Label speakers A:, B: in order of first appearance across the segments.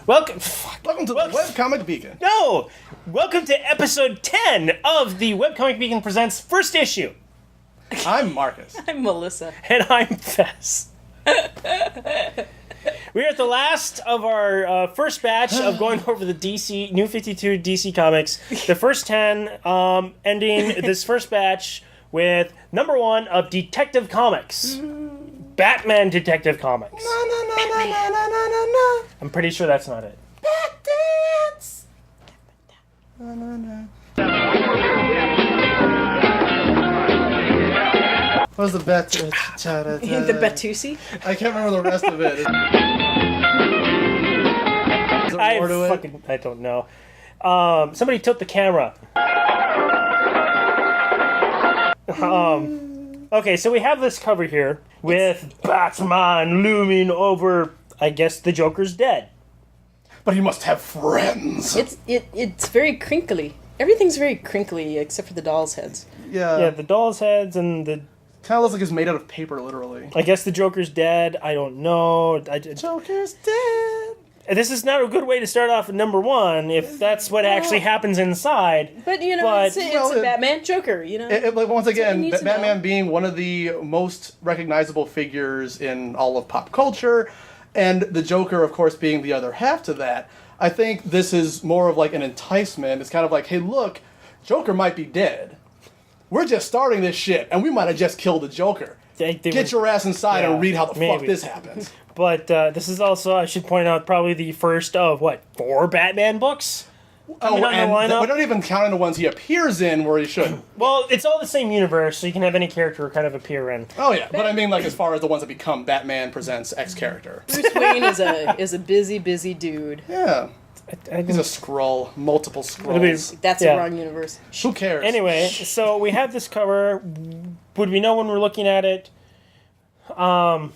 A: Welcome
B: to the Webcomic Beacon.
A: No! Welcome to episode 10 of the Webcomic Beacon Presents First Issue.
B: I'm Marcus.
C: I'm Melissa.
A: And I'm Fes. We're at the last of our first batch of going over the DC, New 52 DC Comics. The first 10, ending this first batch with number 1 of Detective Comics. Batman Detective Comics. I'm pretty sure that's not it.
B: Batdance! What was the bat?
C: The Batusi?
B: I can't remember the rest of it.
A: I don't know. Somebody tilt the camera. Okay, so we have this cover here with Batman looming over, I guess the Joker's dead.
B: But he must have friends.
C: It's very crinkly. Everything's very crinkly except for the doll's heads.
A: Yeah, the doll's heads and the...
B: Kind of looks like it's made out of paper, literally.
A: I guess the Joker's dead. I don't know.
B: Joker's dead.
A: This is not a good way to start off at number 1 if that's what actually happens inside.
C: But, you know, it's a Batman Joker, you know?
B: Like, once again, Batman being one of the most recognizable figures in all of pop culture, and the Joker, of course, being the other half to that, I think this is more of like an enticement. It's kind of like, hey, look, Joker might be dead. We're just starting this shit, and we might have just killed the Joker. Get your ass inside and read how the fuck this happens.
A: But this is also, I should point out, probably the first of, 4 Batman books?
B: Oh, and we're not even counting the ones he appears in where he shouldn't.
A: Well, it's all the same universe, so you can have any character kind of appear in.
B: Oh, yeah. But I mean, like, as far as the ones that become Batman Presents X character.
C: Bruce Wayne is a busy dude.
B: Yeah. He's a Skrull. Multiple Skrulls.
C: That's the wrong universe.
B: Who cares?
A: Anyway, so we have this cover. Would we know when we're looking at it?
B: Joker?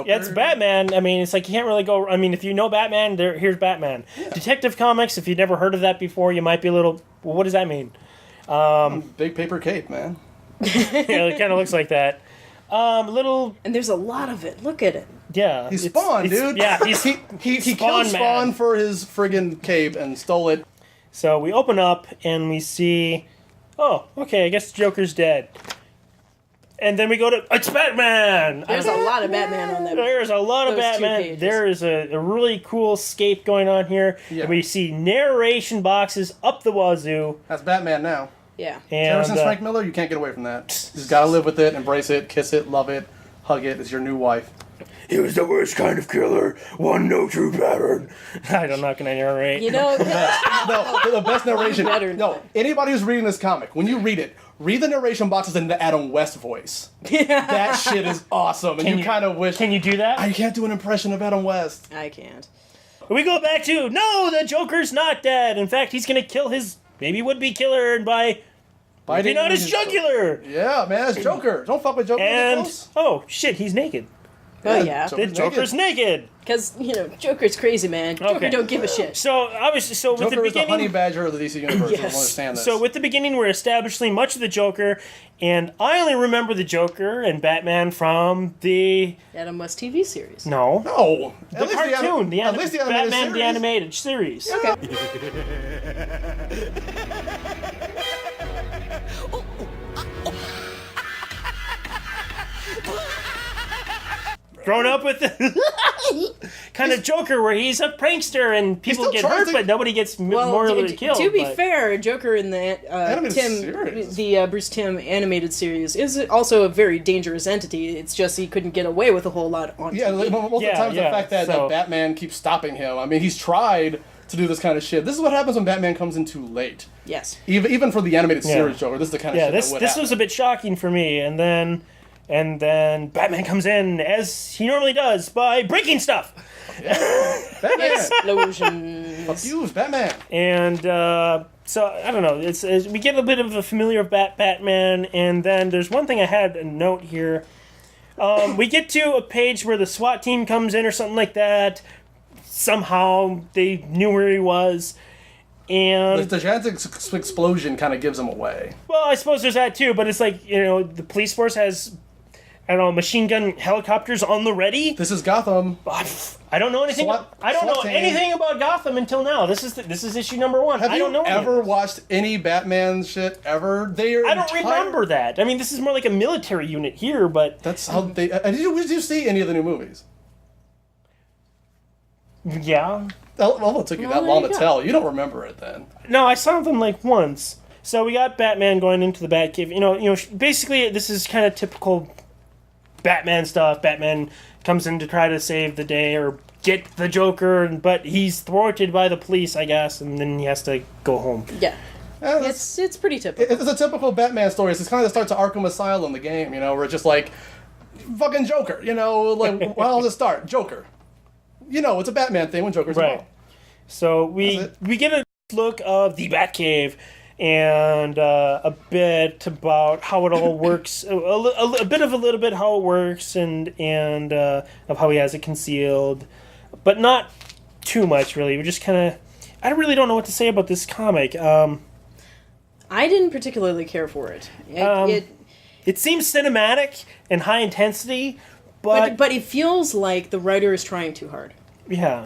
A: Yeah, it's Batman. I mean, it's like you can't really go... I mean, if you know Batman, here's Batman. Yeah. Detective Comics, if you've never heard of that before, you might be a little... Well, what does that mean?
B: Big paper cape, man.
A: Yeah, it kind of looks like that. Little...
C: And there's a lot of it. Look at it.
A: Yeah.
B: He's Spawn, dude.
A: Yeah, he's
B: he killed Spawn for his friggin' cape and stole it.
A: So we open up and we see... Oh, okay, I guess Joker's dead. And then we go to... It's Batman!
C: There's a lot of Batman on that.
A: There's a lot of Batman. There is a really cool scape going on here. Yeah. And we see narration boxes up the wazoo.
B: That's Batman now.
C: Yeah.
A: And,
B: ever since Frank Miller, you can't get away from that. You just gotta live with it, embrace it, kiss it, love it, hug it. It's your new wife.
A: He was the worst kind of killer. No true pattern. I'm not going to narrate.
C: You know...
B: the best narration... No, anybody who's reading this comic, when you read it, read the narration boxes in the Adam West voice. That shit is awesome, and you kind of wish...
A: Can you do that?
B: I can't do an impression of Adam West.
C: I can't.
A: We go back to, no, the Joker's not dead. In fact, he's going to kill his maybe would-be killer by ripping out his jugular.
B: Yeah, man, it's Joker. Don't fuck with Joker.
A: And, oh, shit, he's naked.
C: Oh, yeah.
A: The Joker's naked.
C: Because, Joker's crazy, man. Joker don't give a shit.
A: So, obviously, with
B: Joker
A: the beginning...
B: is the honey badger of the DC Universe.
C: Yes.
B: I don't understand this.
A: So, with the beginning, we're establishing much of the Joker, and I only remember the Joker and Batman from the...
C: Adam West TV series.
A: No.
B: No.
A: The cartoon.
B: At least the animated
A: Batman,
B: series.
A: the animated series.
C: Okay.
A: Grown up with the kind of Joker where he's a prankster and people get hurt, but nobody gets mortally killed.
C: To be fair, Joker in the Bruce Timm animated series is also a very dangerous entity. It's just he couldn't get away with a whole lot on TV.
B: Most of the time, the fact that Batman keeps stopping him. I mean, he's tried to do this kind of shit. This is what happens when Batman comes in too late.
C: Yes.
B: Even for the animated series Joker, this is the kind of shit that would
A: this
B: happen.
A: was a bit shocking for me, and then Batman comes in, as he normally does, by breaking stuff.
B: Yeah. Batman!
C: Explosions.
B: Fuck you, Batman!
A: And, so, I don't know, we get a bit of a familiar Batman, and then there's one thing I had a note here. We get to a page where the SWAT team comes in or something like that. Somehow they knew where he was. And
B: the gigantic explosion kind of gives him away.
A: Well, I suppose there's that too, but it's like, the police force has... I don't know, machine gun helicopters on the ready.
B: This is Gotham.
A: I don't know anything. I don't know
B: SWAT team.
A: anything about Gotham until now. This is issue number 1.
B: Have
A: I don't know
B: you ever watched any Batman shit ever?
A: I don't remember that. I mean, this is more like a military unit here, but
B: that's how they. Did you see any of the new movies?
A: Yeah.
B: Well, it took you that long to tell. You don't remember it then.
A: No, I saw them like once. So we got Batman going into the Batcave. You know. Basically, this is kind of typical Batman stuff. Batman comes in to try to save the day or get the Joker, but he's thwarted by the police, I guess, and then he has to go home.
C: Yeah. It's pretty typical.
B: It's a typical Batman story. It's kind of the start to Arkham Asylum, the game, where it's just like, fucking Joker, like, well, let's start. Joker. It's a Batman thing when Joker's involved.
A: So we get a look of the Batcave and a bit about how it all works, a little bit how it works and of how he has it concealed, but not too much really. We just kind of, I really don't know what to say about this comic. I
C: didn't particularly care for it.
A: It seems cinematic and high intensity, but
C: it feels like the writer is trying too hard.
A: Yeah.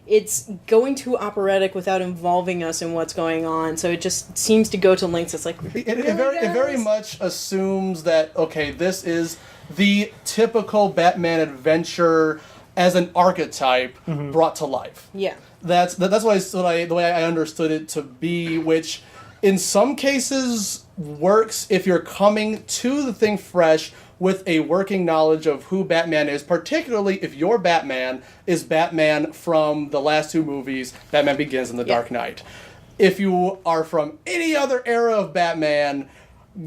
C: It's going too operatic without involving us in what's going on, so it just seems to go to lengths. It's like
B: it very much assumes that this is the typical Batman adventure as an archetype brought to life.
C: Yeah,
B: that's the way I understood it to be, which in some cases works if you're coming to the thing fresh with a working knowledge of who Batman is, particularly if your Batman is Batman from the last 2 movies, Batman Begins and The Dark Knight. If you are from any other era of Batman,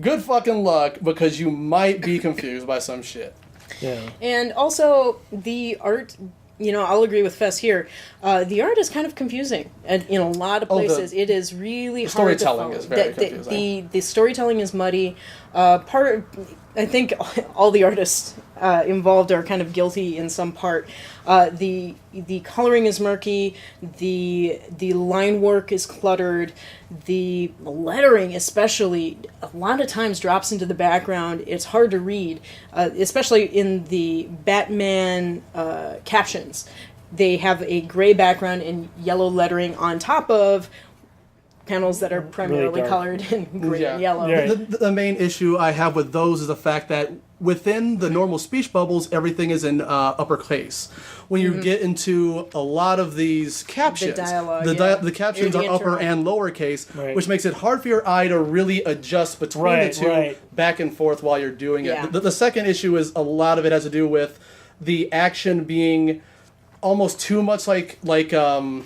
B: good fucking luck, because you might be confused by some shit.
A: Yeah.
C: And also, the art, I'll agree with Fes here. The art is kind of confusing. And in a lot of places, it is really hard to follow.
B: Storytelling is very confusing.
C: The storytelling is muddy. I think all the artists involved are kind of guilty in some part. The coloring is murky. The line work is cluttered. The lettering, especially, a lot of times drops into the background. It's hard to read, especially in the Batman captions. They have a gray background and yellow lettering on top of panels that are primarily really colored in gray and yellow.
B: Yeah. The main issue I have with those is the fact that within the normal speech bubbles, everything is in uppercase. When you get into a lot of these captions,
C: the dialogue,
B: the captions are upper and lowercase, which makes it hard for your eye to really adjust between the two back and forth while you're doing it. The second issue is a lot of it has to do with the action being almost too much like how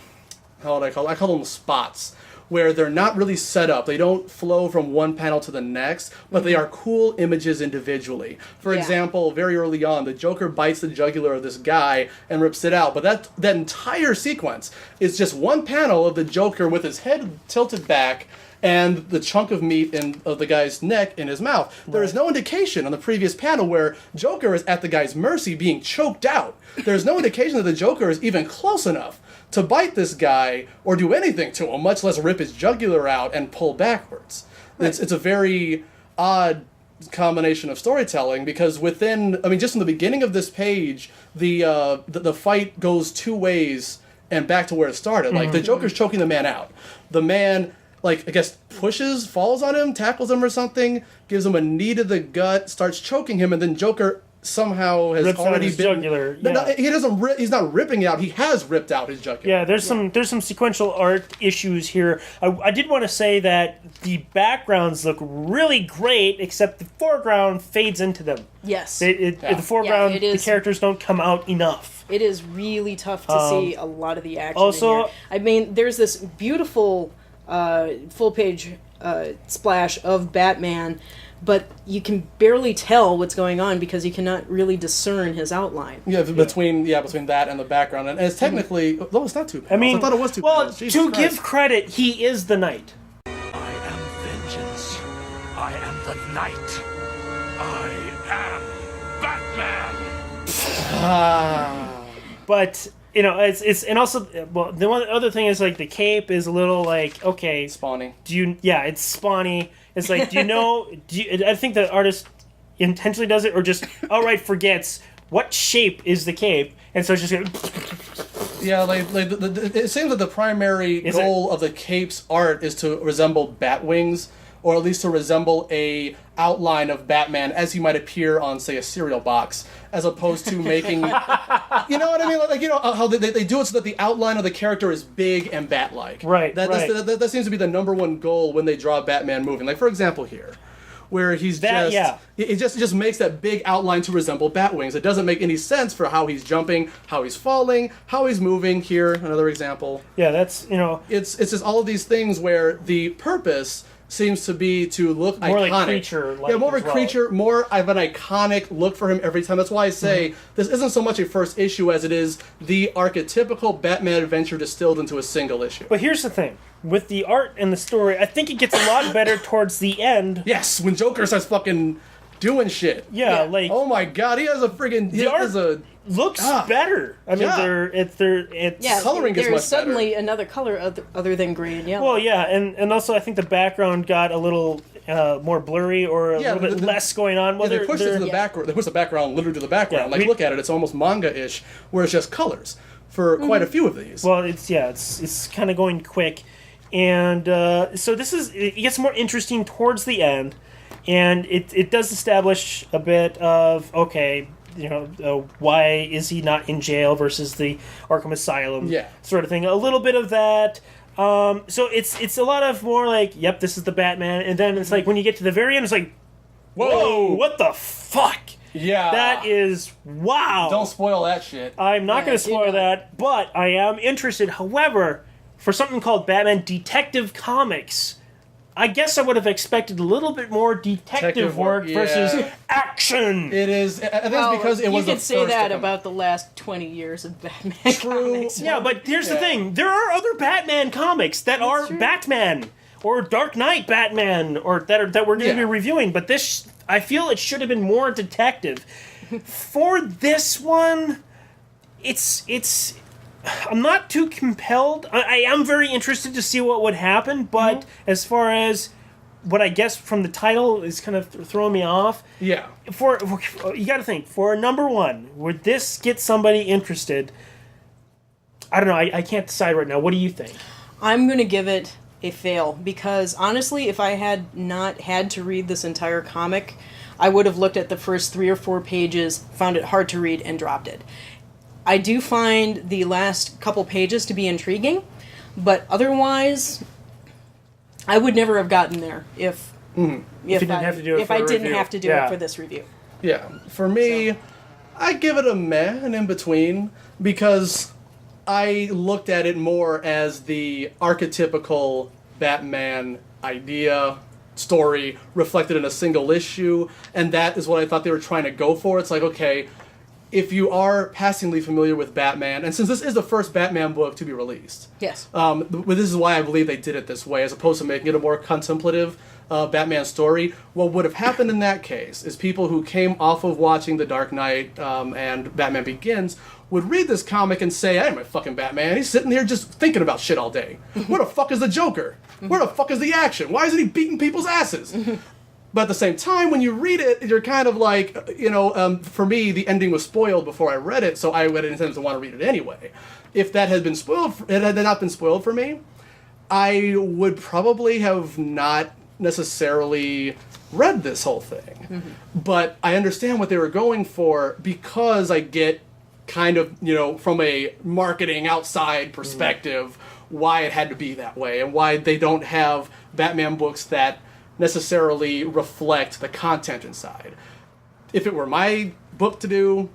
B: would I call it? I call them spots, where they're not really set up. They don't flow from one panel to the next, but they are cool images individually. For example, very early on, the Joker bites the jugular of this guy and rips it out, but that entire sequence is just one panel of the Joker with his head tilted back and the chunk of meat of the guy's neck in his mouth. There is no indication on the previous panel where Joker is at the guy's mercy being choked out. There's no indication that the Joker is even close enough to bite this guy or do anything to him, much less rip his jugular out and pull backwards. It's a very odd combination of storytelling, because just in the beginning of this page, the fight goes 2 ways and back to where it started. Like, the Joker's choking the man out. The man, I guess, falls on him, tackles him or something, gives him a knee to the gut, starts choking him, and then Joker somehow has
A: rips
B: already
A: out his jugular.
B: No, he doesn't. He's not ripping it out. He has ripped out his jugular.
A: Yeah, there's some sequential art issues here. I did want to say that the backgrounds look really great, except the foreground fades into them.
C: Yes.
A: The foreground, the characters don't come out enough.
C: It is really tough to see a lot of the action.
A: Also,
C: in here. I mean, there's this beautiful full page splash of Batman, but you can barely tell what's going on because you cannot really discern his outline.
B: Between that and the background, and it's technically it's not 2 panels. I thought it was 2 panels.
A: Well, give credit, he is the Knight.
D: I am vengeance. I am the Knight. I am Batman.
A: But it's and also the one other thing is the cape is a little
B: spawny.
A: It's spawny. It's I think the artist intentionally does it or just outright forgets what shape is the cape? And so it's just going
B: Yeah, it seems that the primary goal of the cape's art is to resemble bat wings, or at least to resemble a outline of Batman as he might appear on, say, a cereal box, as opposed to making, you know what I mean? Like, you know how they do it so that the outline of the character is big and bat-like.
A: Right,
B: That seems to be the number one goal when they draw Batman moving. Like, for example, here, where he just makes that big outline to resemble bat wings. It doesn't make any sense for how he's jumping, how he's falling, how he's moving. Here, another example.
A: Yeah, that's, you know...
B: It's just all of these things where the purpose seems to be to look
A: more
B: iconic.
A: Like creature-like.
B: Yeah, more of a creature, more of an iconic look for him every time. That's why I say this isn't so much a first issue as it is the archetypical Batman adventure distilled into a single issue.
A: But here's the thing. With the art and the story, I think it gets a lot better towards the end.
B: Yes, when Joker starts fucking doing shit.
A: Yeah, like...
B: Oh my god, he has a friggin'...
A: The art looks better. I mean, it's
B: coloring is much
C: there's suddenly
B: better.
C: Another color other than green and yellow.
A: Well, yeah, and also I think the background got a little more blurry or a little bit less going on. Well,
B: they pushed it to the background. They pushed the background literally to the background. Look at it; it's almost manga-ish, where it's just colors for quite a few of these.
A: Well, it's kind of going quick, and so it gets more interesting towards the end, and it does establish a bit of you know, why is he not in jail versus the Arkham Asylum sort of thing. A little bit of that. So it's a lot of more like, yep, this is the Batman. And then it's like when you get to the very end, it's like, whoa, what the fuck?
B: Yeah.
A: That is, wow.
B: Don't spoil that shit.
A: I'm not going to spoil that, but I am interested. However, for something called Batman Detective Comics, I guess I would have expected a little bit more detective work versus action.
B: It is. I think it's because it was the first.
C: You could say that about the last 20 years of Batman comics.
A: Yeah, but here's the thing. There are other Batman comics that are true. Batman or Dark Knight Batman or that we're going to be reviewing, but this, I feel it should have been more detective. For this one, it's I'm not too compelled. I am very interested to see what would happen, but as far as what I guess from the title is kind of throwing me off.
B: Yeah.
A: For you got to think, for a number one, would this get somebody interested? I don't know. I can't decide right now. What do you think?
C: I'm going to give it a fail because honestly, if I had not had to read this entire comic, I would have looked at the first 3 or 4 pages, found it hard to read, and dropped it. I do find the last couple pages to be intriguing, but otherwise, I would never have gotten there if I didn't have to do it for this review.
B: Yeah, for me, I give it a meh, an in between, because I looked at it more as the archetypical Batman idea, story reflected in a single issue, and that is what I thought they were trying to go for. It's like, okay, if you are passingly familiar with Batman, and since this is the first Batman book to be released,
C: yes,
B: this is why I believe they did it this way, as opposed to making it a more contemplative Batman story. What would have happened in that case is people who came off of watching The Dark Knight and Batman Begins would read this comic and say, "Hey, my fucking Batman, he's sitting here just thinking about shit all day. Where the fuck is the Joker? Where the fuck is the action? Why isn't he beating people's asses?" But at the same time, when you read it, you're kind of like, for me, the ending was spoiled before I read it, so I had incentive to want to read it anyway. If that had been spoiled, it had not been spoiled for me, I would probably have not necessarily read this whole thing. But I understand what they were going for because I get kind of, from a marketing outside perspective, why it had to be that way and why they don't have Batman books that necessarily reflect the content inside. If it were my book to do,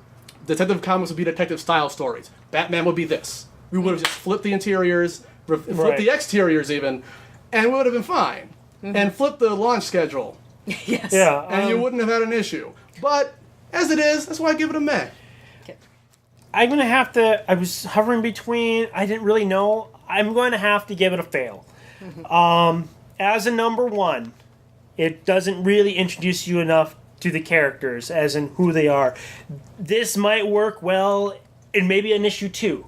B: Detective Comics would be detective style stories. Batman would be this. We would have just flipped the interiors, flipped the exteriors even, and we would have been fine. And flipped the launch schedule.
C: Yes.
A: Yeah.
B: And you wouldn't have had an issue. But as it is, that's why I give it a meh.
A: I'm going to have to, I was hovering between, I didn't really know. I'm going to have to give it a fail. As a number one, it doesn't really introduce you enough to the characters, as in who they are. This might work well in maybe an issue 2.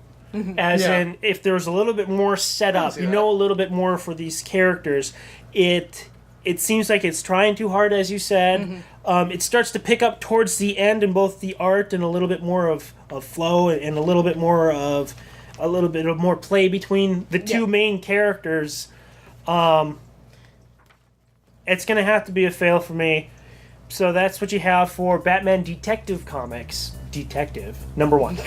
A: As in, if there's a little bit more setup, a little bit more for these characters. It seems like it's trying too hard, as you said. It starts to pick up towards the end in both the art and a little bit more of flow and a little bit of more play between the two main characters. It's going to have to be a fail for me. So that's what you have for Batman Detective Comics. Detective, number 1.